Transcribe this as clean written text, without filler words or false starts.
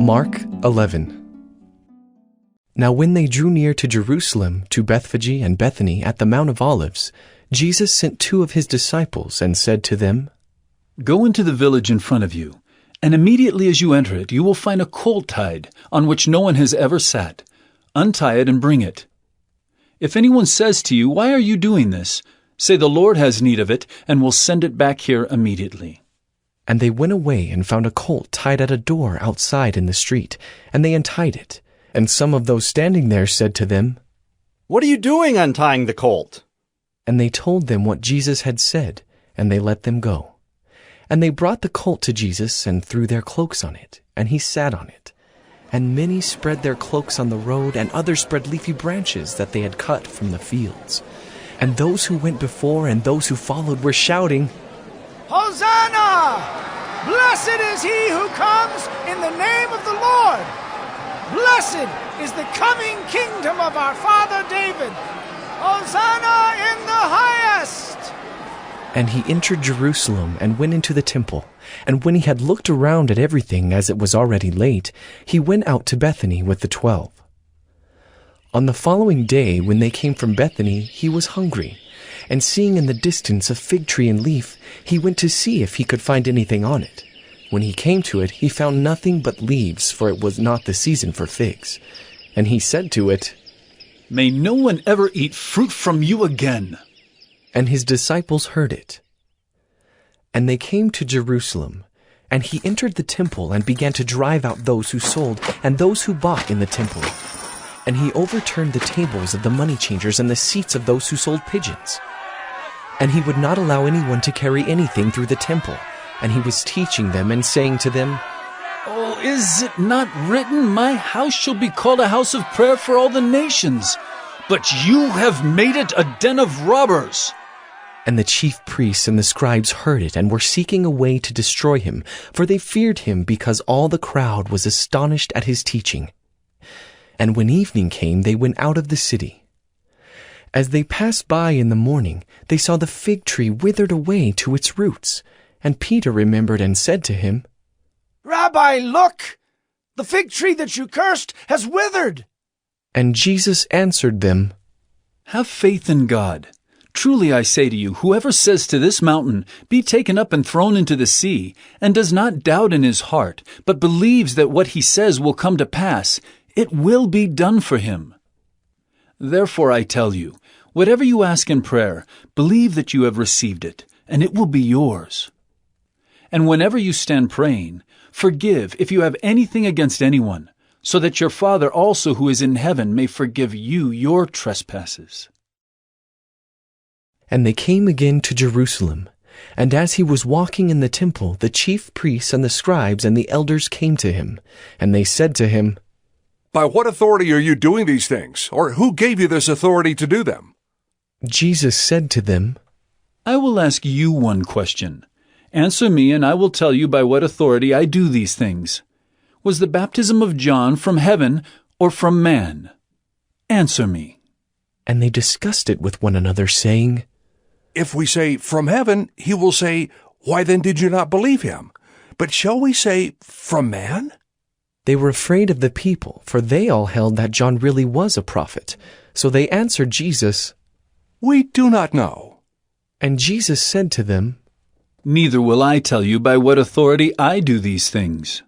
Mark 11. Now when they drew near to Jerusalem, to Bethphage and Bethany at the Mount of Olives, Jesus sent 2 of his disciples and said to them, Go into the village in front of you, and immediately as you enter it, you will find a colt tied, on which no one has ever sat. Untie it and bring it. If anyone says to you, Why are you doing this? Say, The Lord has need of it, and will send it back here immediately. And they went away and found a colt tied at a door outside in the street, and they untied it. And some of those standing there said to them, What are you doing untying the colt? And they told them what Jesus had said, and they let them go. And they brought the colt to Jesus and threw their cloaks on it, and he sat on it. And many spread their cloaks on the road, and others spread leafy branches that they had cut from the fields. And those who went before and those who followed were shouting, Hosanna! Blessed is he who comes in the name of the Lord! Blessed is the coming kingdom of our father David! Hosanna in the highest! And he entered Jerusalem and went into the temple. And when he had looked around at everything, as it was already late, he went out to Bethany with the 12. On the following day, when they came from Bethany, he was hungry. And seeing in the distance a fig tree in leaf, he went to see if he could find anything on it. When he came to it, he found nothing but leaves, for it was not the season for figs. And he said to it, May no one ever eat fruit from you again. And his disciples heard it. And they came to Jerusalem, and he entered the temple and began to drive out those who sold and those who bought in the temple. And he overturned the tables of the money changers and the seats of those who sold pigeons. And he would not allow anyone to carry anything through the temple. And he was teaching them and saying to them, Oh, is it not written, My house shall be called a house of prayer for all the nations? But you have made it a den of robbers. And the chief priests and the scribes heard it and were seeking a way to destroy him, for they feared him because all the crowd was astonished at his teaching. And when evening came, they went out of the city. As they passed by in the morning, they saw the fig tree withered away to its roots. And Peter remembered and said to him, Rabbi, look! The fig tree that you cursed has withered! And Jesus answered them, Have faith in God. Truly I say to you, whoever says to this mountain, Be taken up and thrown into the sea, and does not doubt in his heart, but believes that what he says will come to pass, it will be done for him. Therefore I tell you, whatever you ask in prayer, believe that you have received it, and it will be yours. And whenever you stand praying, forgive if you have anything against anyone, so that your Father also who is in heaven may forgive you your trespasses. And they came again to Jerusalem. And as he was walking in the temple, the chief priests and the scribes and the elders came to him. And they said to him, By what authority are you doing these things? Or who gave you this authority to do them? Jesus said to them, I will ask you one question. Answer me, and I will tell you by what authority I do these things. Was the baptism of John from heaven or from man? Answer me. And they discussed it with one another, saying, If we say, from heaven, he will say, Why then did you not believe him? But shall we say, from man? They were afraid of the people, for they all held that John really was a prophet. So they answered Jesus, We do not know. And Jesus said to them, Neither will I tell you by what authority I do these things.